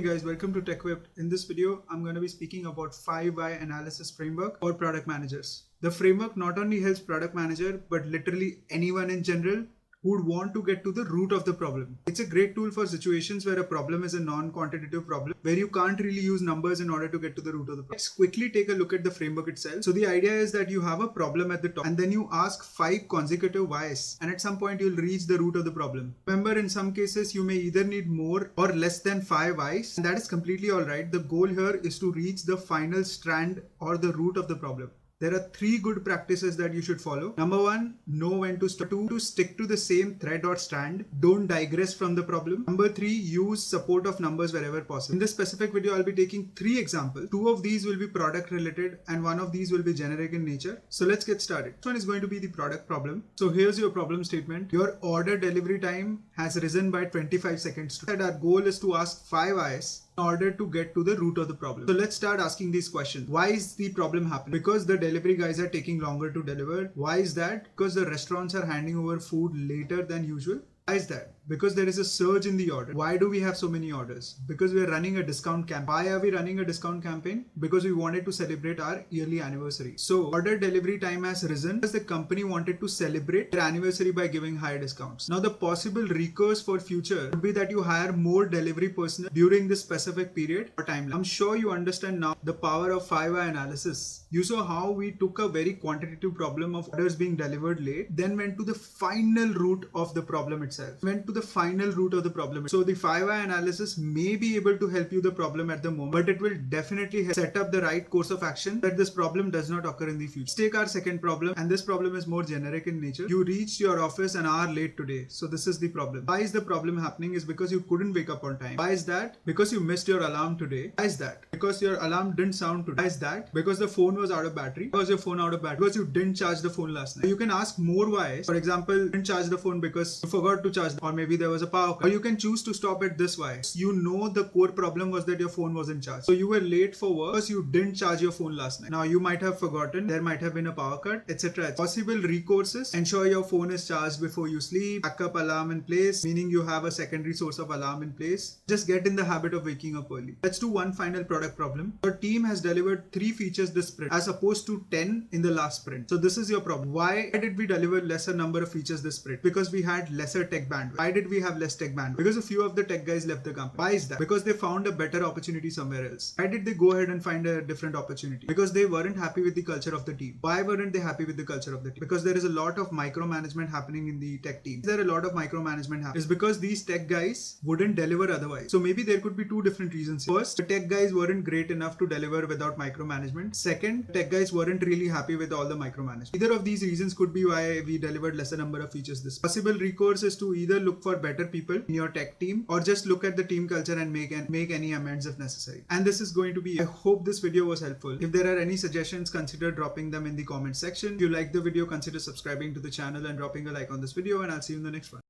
Hey guys, welcome to TechWeb. In this video, I'm going to be speaking about 5 why analysis framework for product managers. The framework not only helps product manager, but literally anyone in general who would want to get to the root of the problem. It's a great tool for situations where a problem is a non-quantitative problem, where you can't really use numbers in order to get to the root of the problem. Let's quickly take a look at the framework itself. So the idea is that you have a problem at the top and then you ask 5 consecutive whys, and at some point you'll reach the root of the problem. Remember, in some cases you may either need more or less than 5 whys, and that is completely alright. The goal here is to reach the final strand or the root of the problem. There are 3 good practices that you should follow. Number 1, know when to stop. 2, to stick to the same thread or strand. Don't digress from the problem. Number 3, use support of numbers wherever possible. In this specific video, I'll be taking 3 examples. 2 of these will be product related and 1 of these will be generic in nature. So let's get started. This one is going to be the product problem. So here's your problem statement. Your order delivery time has risen by 25 seconds. And our goal is to ask 5 whys in order to get to the root of the problem. So let's start asking these questions. Why is the problem happening? Because the delivery guys are taking longer to deliver. Why is that? Because the restaurants are handing over food later than usual. Why is that? Because there is a surge in the order. Why do we have so many orders? Because we are running a discount campaign. Why are we running a discount campaign? Because we wanted to celebrate our yearly anniversary. So order delivery time has risen because the company wanted to celebrate their anniversary by giving higher discounts. Now the possible recourse for future would be that you hire more delivery personnel during this specific period or timeline. I'm sure you understand now the power of 5-why analysis. You saw how we took a very quantitative problem of orders being delivered late, then went to the final root of the problem itself. Went to the final root of the problem. So the 5-why analysis may be able to help you the problem at the moment, but it will definitely help set up the right course of action that this problem does not occur in the future. Let's take our second problem, and this problem is more generic in nature. You reached your office an hour late today. So this is the problem. Why is the problem happening? Is because you couldn't wake up on time. Why is that? Because you missed your alarm today. Why is that? Because your alarm didn't sound today. Why is that? Because the phone was out of battery. Because your phone out of battery. Because you didn't charge the phone last night. So you can ask more whys. For example, you didn't charge the phone because you forgot to charge, or maybe there was a power cut. Or you can choose to stop at this why. You know the core problem was that your phone wasn't charged. So you were late for work because you didn't charge your phone last night. Now you might have forgotten, there might have been a power cut, etc. Possible recourses: ensure your phone is charged before you sleep, backup alarm in place, meaning you have a secondary source of alarm in place. Just get in the habit of waking up early. Let's do one final product problem. Your team has delivered 3 features this sprint as opposed to 10 in the last sprint. So this is your problem. Why did we deliver lesser number of features this sprint? Because we had lesser tech bandwidth. Why did we have less tech bandwidth? Because a few of the tech guys left the company. Why is that? Because they found a better opportunity somewhere else. Why did they go ahead and find a different opportunity? Because they weren't happy with the culture of the team. Why weren't they happy with the culture of the team? Because there is a lot of micromanagement happening in the tech team. There are a lot of micromanagement happening. It's because these tech guys wouldn't deliver otherwise. So maybe there could be 2 different reasons. First, the tech guys weren't great enough to deliver without micromanagement. Second, tech guys weren't really happy with all the micromanagement. Either of these reasons could be why we delivered lesser number of features this. Possible recourse is to either look for better people in your tech team or just look at the team culture and make any amends if necessary. And this is going to be, I hope this video was helpful. If there are any suggestions, consider dropping them in the comment section. If you like the video, consider subscribing to the channel and dropping a like on this video, and I'll see you in the next one.